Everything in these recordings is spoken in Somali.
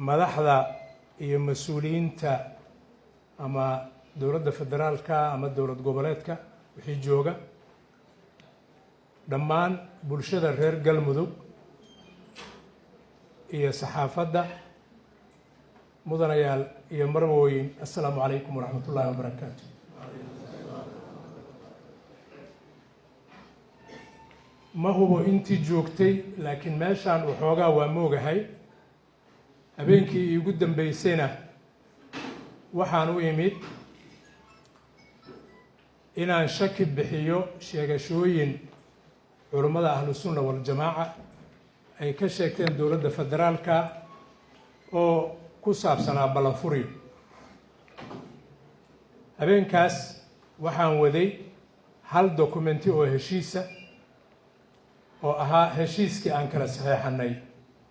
madaxda iyo mas'uuliyiinta ama dowladda federaalka ama dowlad goboleedka wixii jooga dhammaan bulshada reer Galmudug iyo saxaafadda mudanayaal iyo marwooyin assalaamu calaykum waraxmatullaahi wabarakaatu. ma hubo intii joogtay laakiin meeshaan waxoogaa waa moogahay habeenkii iigu dambeysayna waxaan u imid inaan shaki bixiyo sheegashooyin culummada ahlu sunna wal jamaaca ay ka sheegteen dowladda federaalka oo ku saabsanaa ballanfuri. habeenkaas waxaan waday hal dokumenti oo heshiisa oo ahaa heshiiskii aan kala saxeexanay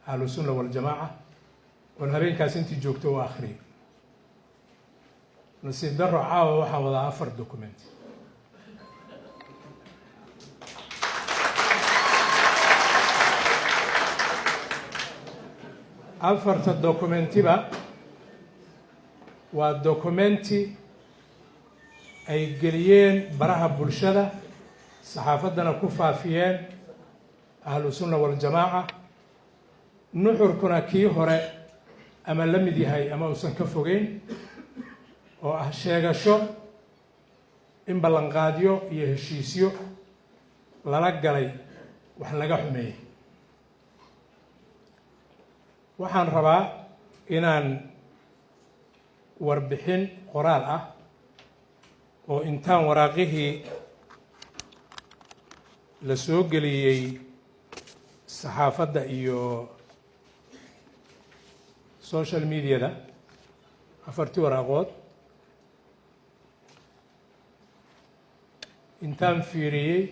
ahlu sunna wal jamaaca oon habeenkaas intii joogto u akhriyay. nasiib darro caawa waxaan wadaa 4 dokumenti. afarta dokumentiba waa dokumenti ay geliyeen baraha bulshada saxaafaddana ku faafiyeen ahlu sunna wal jamaaca nuxurkuna kii hore ama la mid yahay ama uusan ka fogeyn oo ah sheegasho in ballanqaadyo iyo heshiisyo lala galay wax laga xumeeyey. waxaan rabaa inaan warbixin qoraal ah oo intaan waraaqihii la soo geliyey saxaafadda iyo social mediada 4 waraaqood intaan fiiriyey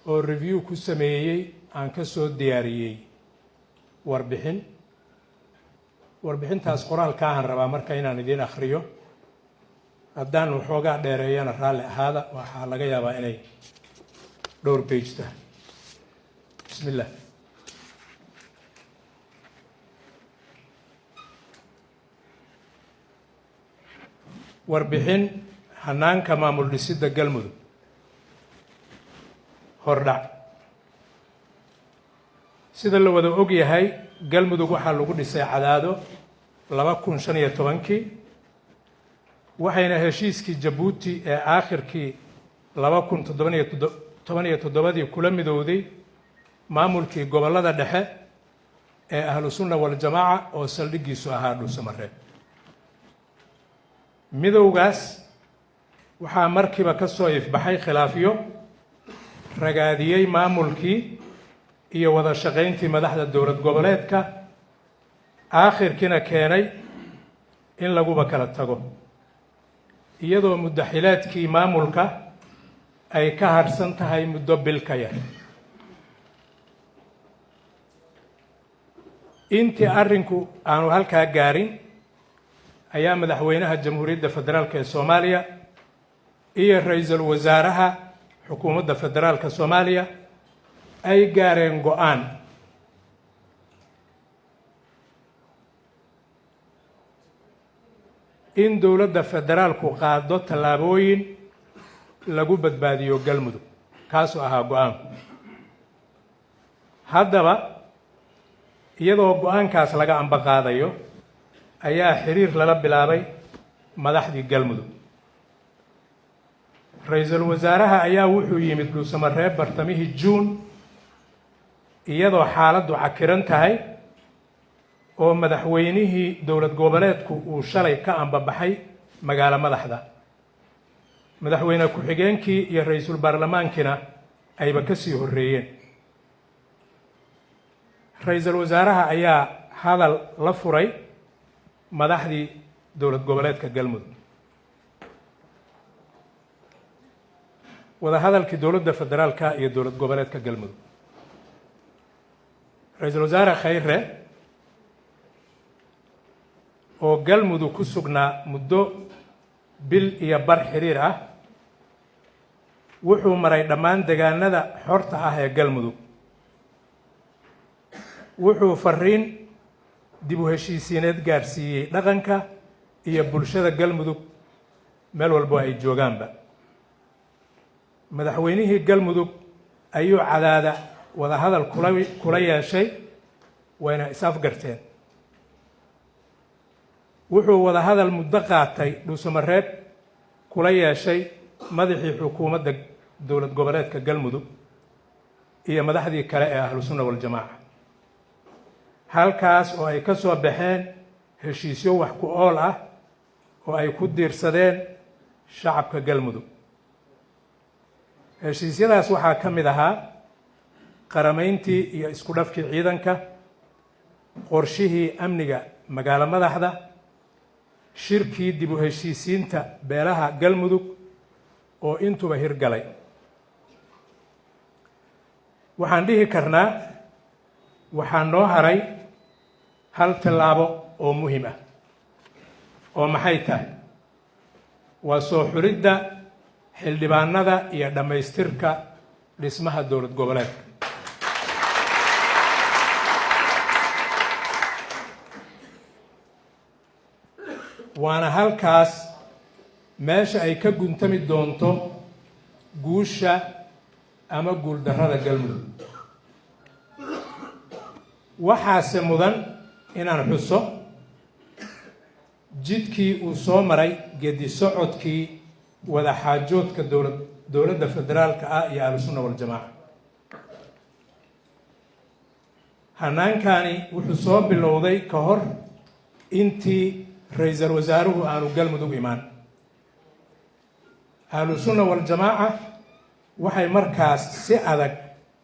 oo review ku sameeyey aan ka soo diyaariyey warbixintaas qoraalkaahan rabaa marka inaan idiin akhriyo. haddaan waxoogaa dheereeyana raalli ahaada, waxaa laga yaabaa inay dhowr page tahay. bismillah. warbixin hanaanka maamul dhisidda Galmudug. hordhac. sida la wada og yahay Galmudug waxaa lagu dhisay Cadaado 2015 waxayna heshiiskii Jabuuti ee aakhirkii 2017 kula midowday maamulkii gobolada dhexe ee ahlu sunna wal jamaaca oo saldhigiisu ahaa Dhuusamareeb. midowgaas waxaa markiiba ka soo ifbaxay khilaafyo ragaadiyey maamulkii iyo wada shaqayntii madaxda dowlad goboleedka aakhirkiina keenay in laguba kala tago iyadoo muddaxilaadkii maamulka ay ka harsan tahay muddo bil ka yar. intii arrinku aanu halkaa gaarin ayaa madaxweynaha jamhuuriyadda federaalka ee Soomaaliya iyo ra'iisul wasaaraha xukuumadda federaalka Soomaaliya ay gaareen go'aan in dowladda federaalku qaado tallaabooyin lagu badbaadiyo Galmudug. kaasoo ahaa go'aanku. haddaba iyadoo go'aankaas laga ambaqaadayo ayaa xiriir lala bilaabay madaxdii Galmudug. ra'iisul wasaaraha ayaa wuxuu yimid Dhuusamareeb bartamihii Juun iyadoo xaaladdu cakiran tahay oo madaxweynihii dowlad goboleedku uu shalay ka ambabaxay magaalo madaxda. madaxweyne ku-xigeenkii iyo ra'iisul baarlamaankiina ayba ka sii horreeyeen. ra'iisul wasaaraha ayaa hadal la furay madaxdii dowlad goboleedka Galmudug. wada hadalkii dowladda federaalka iyo dowlad goboleedka Galmudug. ra'iisul wasaare Khayre oo Galmudug ku sugnaa muddo bil iyo bar xiriir ah wuxuu maray dhammaan deegaanada xorta ah ee Galmudug. wuxuu fariin dib u heshiisiineed gaarsiiyey dhaqanka iyo bulshada galmudug meel walbo ay joogaanba. madaxweynihii galmudug ayuu Cadaada wadahadal kula yeeshay, wayna is-afgarteen. wuxuu wadahadal muddo qaatay Dhuusamareeb kula yeeshay madaxii xukuumadda dowlad goboleedka galmudug iyo madaxdii kale ee ahlu sunna wal jamaaca, halkaas oo ay ka soo baxeen heshiisyo wax ku ool ah oo ay ku diirsadeen shacabka galmudug. heshiisyadaas waxaa ka mid ahaa qaramayntii iyo isku dhafkii ciidanka, qorshihii amniga magaalo madaxda, shirkii dib u heshiisiinta beelaha galmudug oo intuba hirgalay. waxaan dhihi karnaa waxaa noo haray hal tallaabo oo muhiim ah, oo maxay tahay? waa soo xulidda xildhibaanada iyo dhammaystirka dhismaha dowlad goboleedka. waana halkaas meesha ay ka guntami doonto guusha ama guuldarrada galmudug. waxaase mudan inaan xuso jidkii uu soo maray geedi socodkii wada xaajoodka dowladda federaalka ah iyo ahlu sunna wal jamaaca. hanaankani wuxuu soo bilowday ka hor intii ra-iisul wasaaruhu aanu galmudug imaan. ahlu sunna wal jamaaca waxay markaas si adag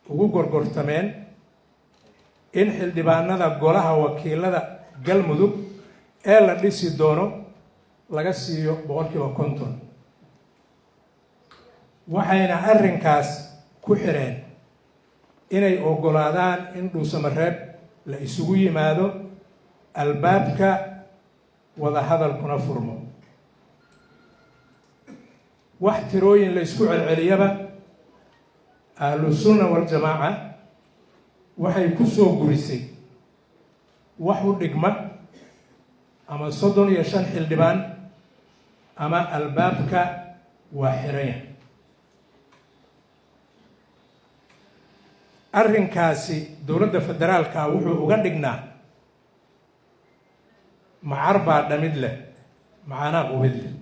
ugu gorgortameen in xildhibaanada golaha wakiilada galmudug ee la dhisi doono laga siiyo 50%. waxayna arrinkaas ku xireen inay oggolaadaan in Dhuusamareeb la isugu yimaado, albaabka wadahadalkuna furmo. wax tirooyin la isku celceliyaba ahlu sunna wal jamaaca waxay ku soo gurisay wax u dhigma ama 35 xildhibaan ama albaabka waa xiraya. arrinkaasi dowladda federaalka wuxuu uga dhignaa macar baa dhamid leh, macaanaa qubid leh.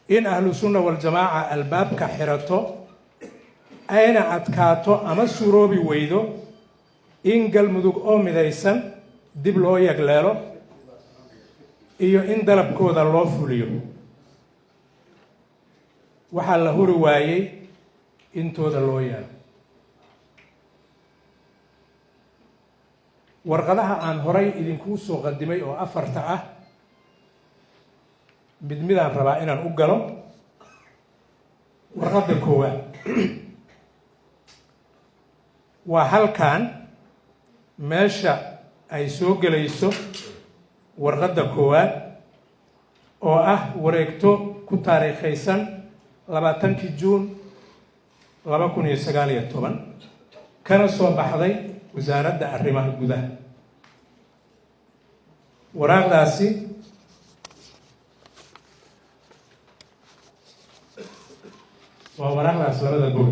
in ahlu sunna wal jamaaca albaabka xirato ayna adkaato ama suroobi weydo in galmudug oo midaysan dib loo yagleelo iyo in dalabkooda loo fuliyo. waxaa la huri waayey intooda loo yaalo. warqadaha aan horay idinkuu soo qadimay oo 4 ah, midaan rabaa inaan u galo. warqadda koowaad waa halkan meesha ay soo gelayso warqadda koowaad oo ah wareegto ku taariikhaysan 20 Juun 2019 kana soo baxday wasaaradda arrimaha gudaha. waraaqdaasi waa waraaqdaas labada gol.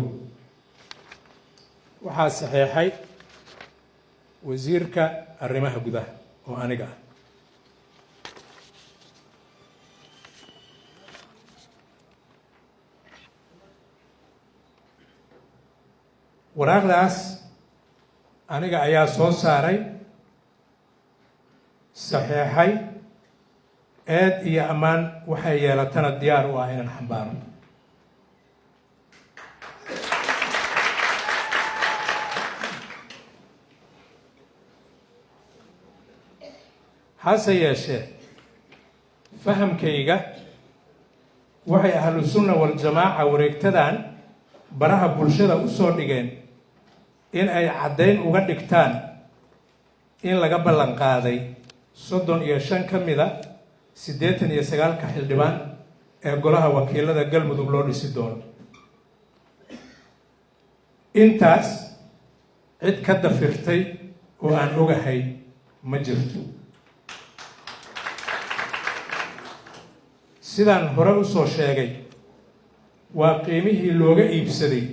waxaa saxeexay wasiirka arrimaha gudaha oo aniga ah. waraaqdaas aniga ayaa soo saaray, saxeexay, eed iyo ammaan waxay yeelatana diyaar u ah inaan xambaaro. hase yeeshee fahamkayga waxay ahlu sunna wal jamaaca wareegtadan baraha bulshada u soo dhigeen in ay caddayn uga dhigtaan in laga ballan qaaday 35 ka mida 89 xildhibaan ee golaha wakiilada galmudug loo dhisi doono. intaas cid ka dafirtay oo aan ogahay ma jirto. sidaan hore u soo sheegay waa qiimihii looga iibsaday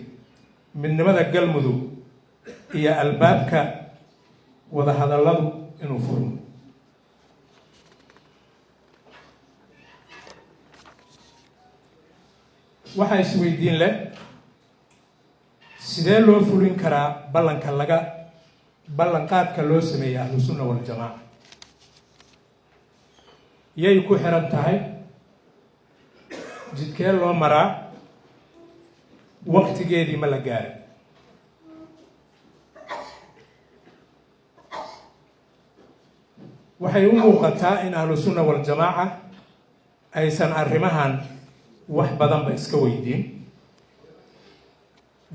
midnimada galmudug iyo albaabka wada hadalladu inuu furmo. waxaa isweydiin leh sidee loo fulin karaa ballanqaadka loo sameeyey ahlusunna waljamaaca? yay ku xiran tahay? jidkee loo maraa? waqtigeedii ma la gaaray? waxay u muuqataa in ahlusunna waljamaaca aysan arrimahan wax badanba iska weydiin.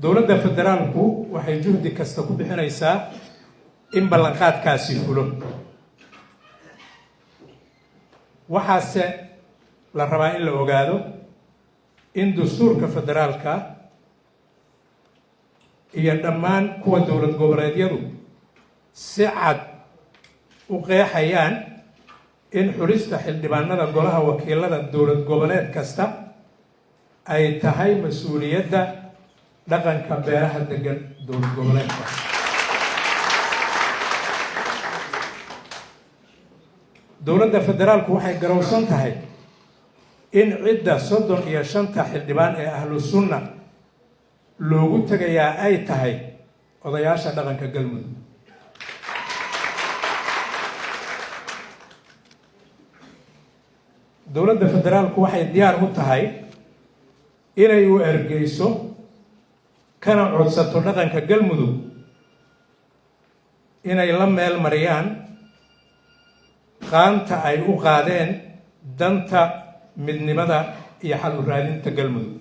dowladda federaalku waxay juhdi kasta ku bixinaysaa in ballanqaadkaasi fulo. waxaase la rabaa in la ogaado in dastuurka federaalka iyo dhammaan kuwa dowlad goboleedyadu si cad u qeexayaan in xulista xildhibaanada golaha wakiilada dowlad goboleed kasta ay tahay mas-uuliyadda dhaqanka beeraha degan dowlad goboleedka. dowladda federaalku waxay garowsan tahay in cidda 35 xildhibaan ee ahlu sunna loogu tegayaa ay tahay odayaasha dhaqanka galmudug. dowladda federaalku waxay diyaar u tahay inay u ergeyso kana codsato dhaqanka galmudug inay la meel mariyaan qaanta ay u qaadeen danta midnimada iyo xal u raadinta galmudug.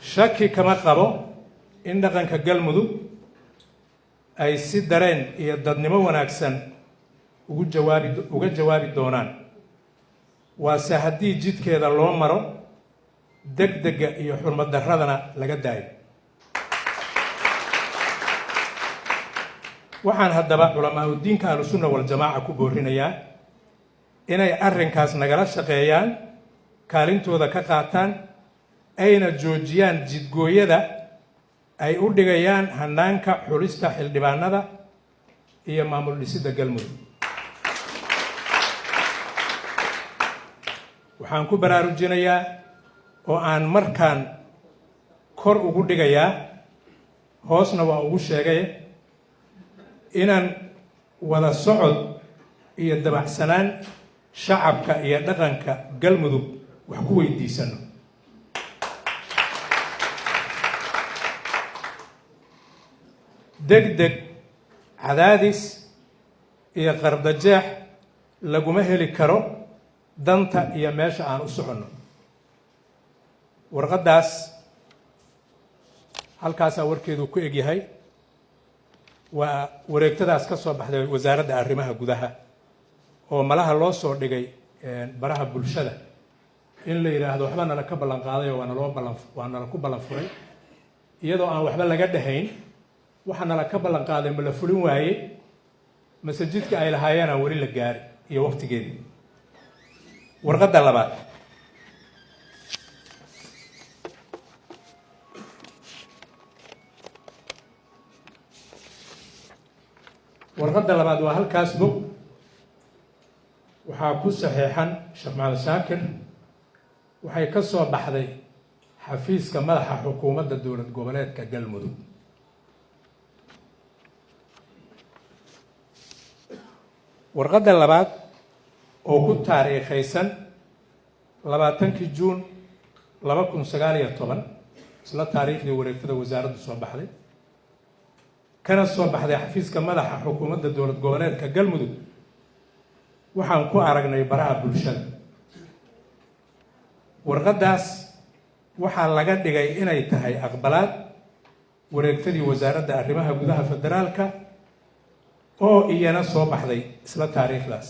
shaki kama qabo in dhaqanka galmudug ay si dareen iyo dadnimo wanaagsan uga jawaabi doonaan, waase haddii jidkeeda loo maro degdega iyo xurmad darradana laga daayo. waxaan haddaba culamaa udiinka ahlusunna waljamaaca ku boorinayaa inay arrinkaas nagala shaqeeyaan, kaalintooda ka qaataan, ayna joojiyaan jidgooyada ay u dhigayaan hanaanka xulista xildhibaanada iyo maamul dhisidda galmudug. waxaan ku baraarujinayaa oo aan markaan kor ugu dhigayaa, hoosna waa ugu sheegay, inaan wada socod iyo dabacsanaan shacabka iyo dhaqanka galmudug wax ku weydiisano. degdeg, cadaadis iyo qardajeex laguma heli karo danta iyo meesha aan u soconno. warqaddaas halkaasaa warkeedu ku egyahay. waa wareegtadaas ka soo baxday wasaaradda arrimaha gudaha oo malaha loo soo dhigay baraha bulshada in la yidhaahdo waxba nala ka ballan qaaday oo waa nala ku ballan furay, iyadoo aan waxba laga dhahayn. waxa nala ka ballan qaaday ma la fulin waaye masajidka ay lahaayeen aan weli la gaari iyo waqtigeedii. warqadda labaad, waa halkaas bog. waxaa ku saxeexan sheekh maxamed shaakir. waxay ka soo baxday xafiiska madaxa xukuumadda dowlad goboleedka galmudug. warqadda labaad oo ku taariikhaysan 20 juun 2019, isla taariikhdii wareegtada wasaaraddu soo baxday, kana soo baxday xafiiska madaxa xukuumadda dowlad goboleedka galmudug, waxaan ku aragnay baraha bulshada. warqaddaas waxaa laga dhigay inay tahay aqbalaad wareegtadii wasaaradda arrimaha gudaha federaalka oo iyana soo baxday isla taariikhdaas.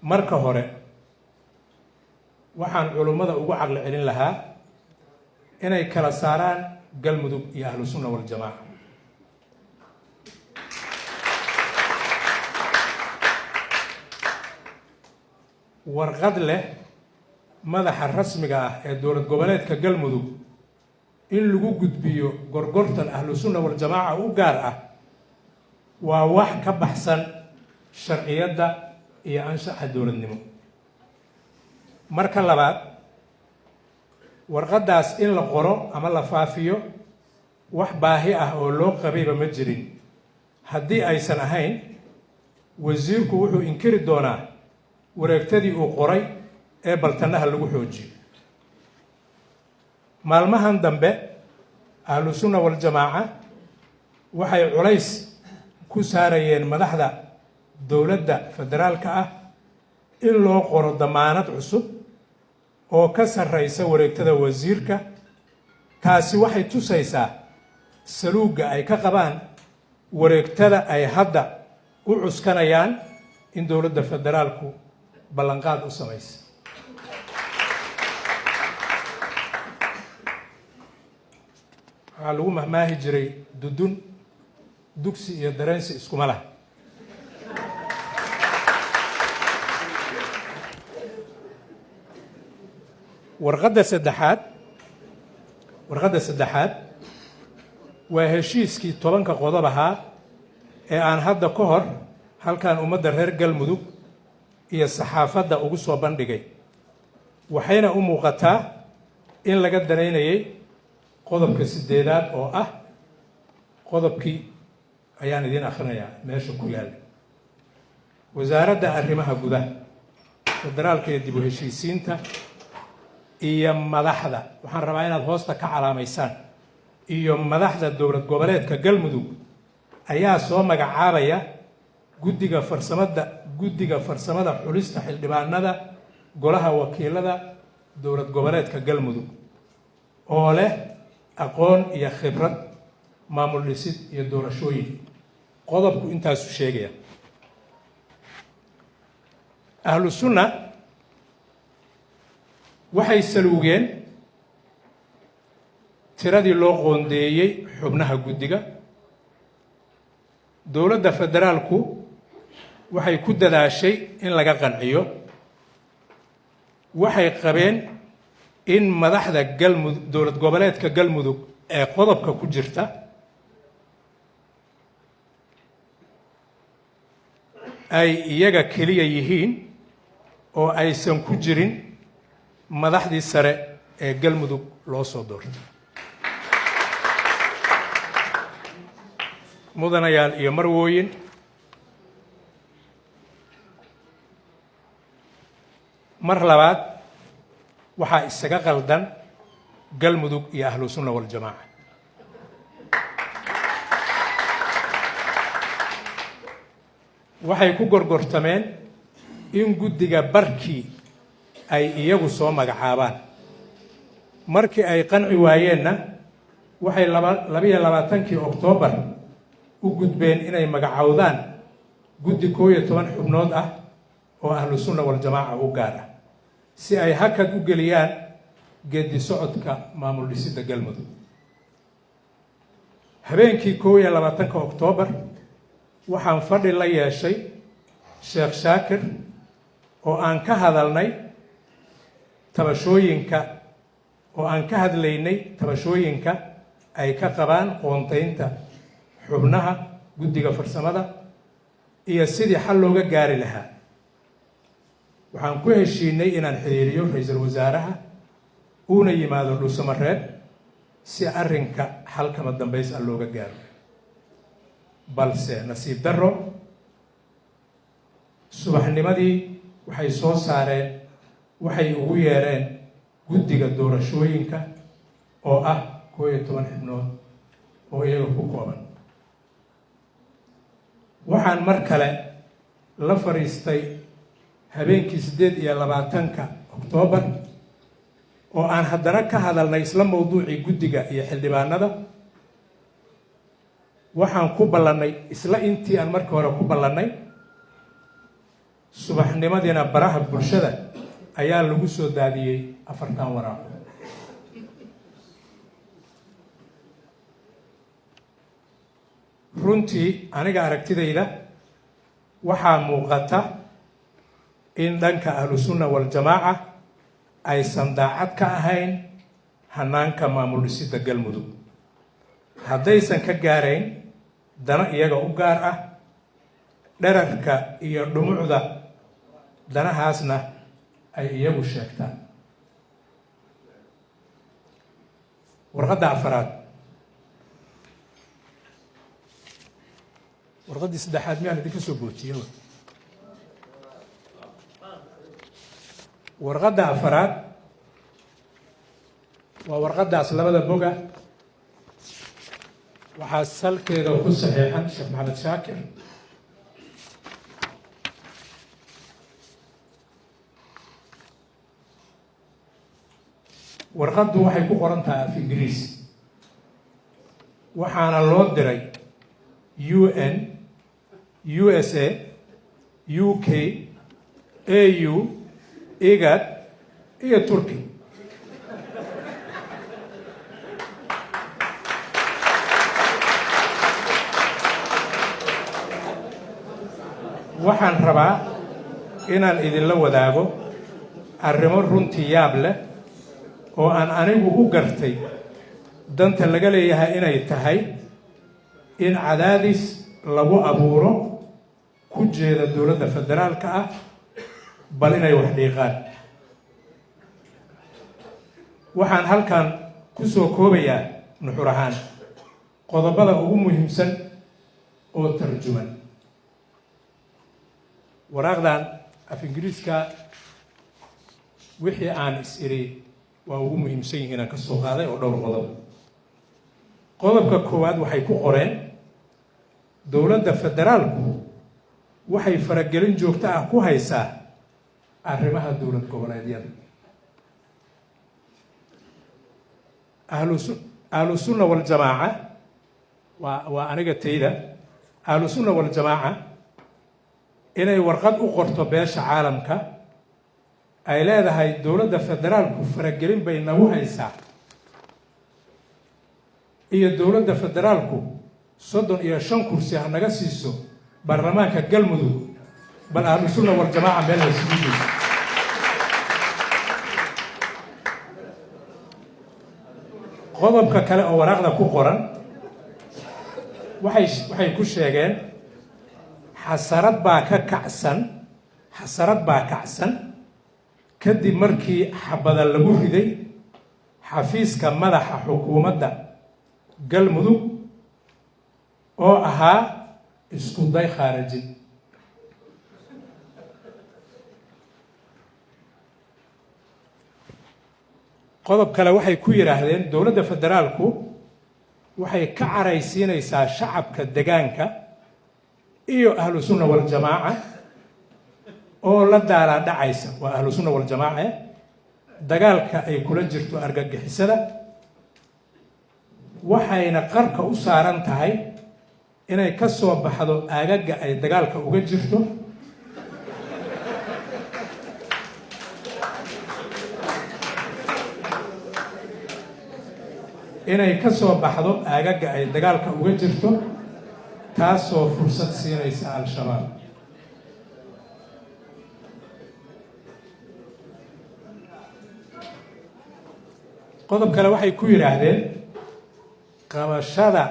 marka hore waxaan culummada ugu caqli celin lahaa inay kala saaraan galmudug iyo ahlu sunna wal jamaaca. warqad leh madaxa rasmiga ah ee dowlad goboleedka galmudug in lagu gudbiyo gorgortan ahlu sunna wal jamaaca u gaar ah waa wax ka baxsan sharciyadda iyo anshaxa dowladnimo. marka labaad, warqaddaas in la qoro ama la faafiyo wax baahi ah oo loo qabayba ma jirin. haddii aysan ahayn, wasiirku wuxuu inkiri doonaa wareegtadii uu qoray ee baltanaha lagu xoojiyo. maalmahan dambe ahlu sunna wal jamaaca waxay culays ku saarayeen madaxda dowladda federaalka ah in loo qoro damaanad cusub oo ka sarreysa wareegtada wasiirka. taasi waxay tusaysaa saluugga ay ka qabaan wareegtada ay hadda u cuskanayaan in dowladda federaalku ballanqaad u samaysa. waxaa lagu mahmaahi jiray dudun dugsi iyo dareensi iskuma laha. warqadda saddexaad waa heshiiskii 10 qodob ahaa ee aan hadda ka hor halkan ummadda reer galmudug iyo saxaafadda ugu soo bandhigay. waxayna u muuqataa in laga danaynayay qodobka 8aad oo ah qodobkii ayaan idiin akhrinayaa meesha ku yaal. wasaaradda arrimaha gudaha federaalka iyo dib u heshiisiinta iyo madaxda, waxaan rabaa inaad hoosta ka calaamaysaan, iyo madaxda dowlad goboleedka galmudug ayaa soo magacaabaya guddiga farsamada xulista xildhibaanada golaha wakiilada dowlad goboleedka galmudug oo leh aqoon iyo khibrad maamul dhisid iyo doorashooyin. qodobku intaasu sheegaya. ahlu sunna waxay saluugeen tiradii loo qoondeeyey xubnaha guddiga. dowladda federaalku waxay ku dadaashay in laga qanciyo. waxay qabeen in madaxda dowlad goboleedka galmudug ee qodobka ku jirta ay iyaga keliya yihiin oo aysan ku jirin madaxdii sare ee galmudug loo soo doortay. mudanayaal iyo marwooyin, mar labaad waxaa isaga qaldan galmudug iyo ahlu sunna wal jamaaca. waxay ku gorgortameen in guddiga barkii ay iyagu soo magacaabaan. markii ay qanci waayeenna waxay 22 Oktoobar u gudbeen inay magacowdaan guddi 11 xubnood ah oo ahlu sunna wal jamaaca u gaar ah si ay hakad u geliyaan geedi socodka maamul dhisidda galmudug. habeenkii 21 Oktoobar waxaan fadhi la yeeshay Sheekh Shaakir oo aan ka hadalnay tabashooyinka ay ka qabaan qoontaynta xubnaha guddiga farsamada iyo sidii xal looga gaari lahaa. waxaan ku heshiinay inaan xiriiriyo ra'iisul wasaaraha uuna yimaado Dhuusamareeb si arrinka xal kama dambays ah looga gaaro. balse nasiib darro, subaxnimadii waxay ugu yeereen guddiga doorashooyinka oo ah 11 xubnood oo iyaga ku kooban. waxaan mar kale la fariistay habeenkii 28 Oktoobar oo aan haddana ka hadalnay isla mowduucii guddiga iyo xildhibaanada. waxaan ku ballannay isla intii aan markii hore ku ballannay. subaxnimadiina baraha bulshada ayaa lagu soo daadiyey 4 waraaqo. runtii aniga aragtidayda waxaa muuqata in dhanka ahlusunna waljamaaca aysan daacad ka ahayn hanaanka maamul dhisidda galmudug haddaysan ka gaarayn dana iyaga u gaar ah dherarka iyo dhumucda danahaasna ay iyagu sheegtaan warqadda afaraad warqaddii saddexaad miyaan idinka soo bootiyo warqadda afaraad waa warqaddaas labada boga waxaa salkeeda ku saxiixan sheekh maxamed shaakir warqaddu waxay ku qoran tahay af ingiriis waxaana loo diray UN USA UK AU IGAD iyo Turkey waxaan rabaa inaan idinla wadaago arrimo runtii yaab leh oo aan anigu u gartay danta laga leeyahay inay tahay in cadaadis lagu abuuro ku jeeda dowladda federaalka ah bal inay wax dhiiqaan waxaan halkan ku soo koobayaa nuxur ahaan qodobada ugu muhiimsan oo tarjuman waraaqdan af ingiriiska wixii aan is-iri waa ugu muhiimsan yihiin aan ka soo qaaday oo dhowr qodob qodobka koowaad waxay ku qoreen dowladda federaalku waxay faragelin joogto ah ku haysaa arrimaha dowlad goboleedyada ahlusunna waljamaaca waa aniga tayda ahlusunna waljamaaca inay warqad u qorto beesha caalamka ay leedahay dowladda federaalku faragelin bay nagu haysaa iyo dowladda federaalku 35 kursi ha naga siiso baarlamaanka galmudug bal ahlusunna waljamaaca meel la isugu geeyo qodobka kale oo waraaqda ku qoran waxay ku sheegeen xasarad baa kacsan kadib markii xabada lagu riday xafiiska madaxa xukuumadda galmudug oo ahaa isku day khaarajin qodob kale waxay ku yidhaahdeen dowladda federaalku waxay ka caraysiinaysaa shacabka degaanka iyo ahlusunna waljamaaca oo la daalaa dhacaysa waa ahlusunna waljamaaca dagaalka ay kula jirto argagixisada waxayna qarka u saaran tahay inay ka soo baxdo aagaga ay dagaalka uga jirto taasoo fursad siinaysa al-shabaab qodob kale waxay ku yidhaahdeen qabashada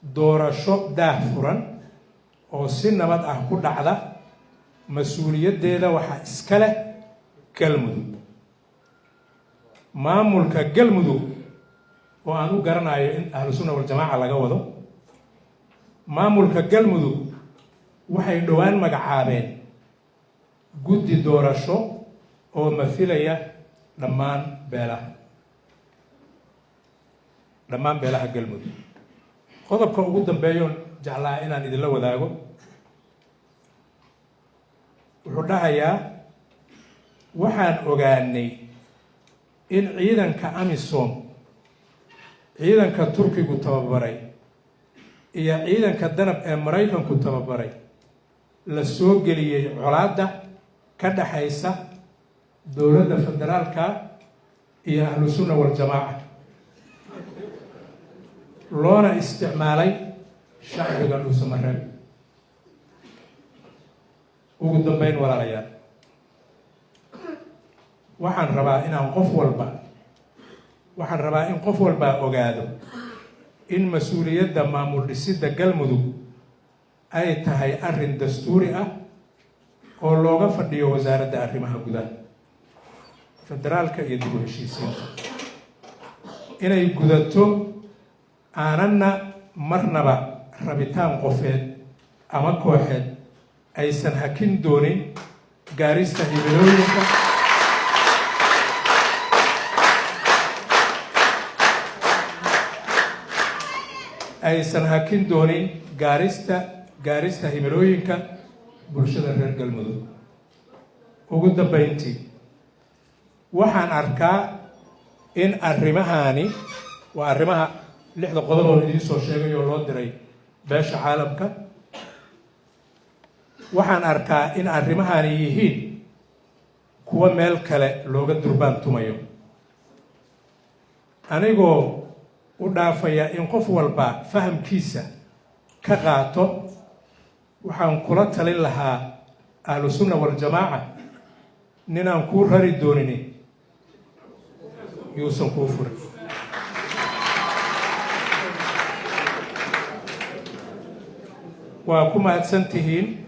doorasho daahfuran oo si nabad ah ku dhacda mas-uuliyaddeeda waxaa iska leh galmudug maamulka galmudug oo aan u garanayo in ahlusunna waljamaaca laga wado maamulka galmudug waxay dhowaan magacaabeen guddi doorasho oo mathilaya dhammaan beelaha galmudug qodobka ugu dambeeyoon jeclaa inaan idinla wadaago wuxuu dhahayaa waxaan ogaanay in ciidanka amisom ciidanka turkigu tababaray iyo ciidanka danab ee maraykanku tababaray la soo geliyey colaadda ka dhaxaysa dowladda federaalka iyo ahlusunna waljamaaca loona isticmaalay shacbiga dhuusamareeb. ugu dambeyn walaalayaal, waxaan rabaa in qof walba ogaado in mas-uuliyadda maamul dhisidda Galmudug ay tahay arrin dastuuri ah oo looga fadhiyo wasaaradda arrimaha gudaha federaalka iyo dib u heshiisiinta inay gudato, aanana marnaba rabitaan qofeed ama kooxeed aysan hakin doonin gaarista himilooyinka gaarista himilooyinka bulshada reer Galmudug. ugu dambeyntii, waxaan arkaa in arrimahani waa arrimaha 6 qodob oo idiin soo sheegay oo loo diray beesha caalamka. waxaan arkaa in arrimahani yihiin kuwa meel kale looga durbaan tumayo, anigoo u dhaafaya in qof walba fahamkiisa ka qaato. waxaan kula talin lahaa ahlu sunna wal jamaaca ninaan kuu rari doonin yuusan kuu furin. waa ku mahadsan tihiin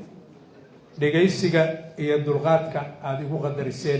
dhegaysiga iyo dulqaadka aad igu qadariseen.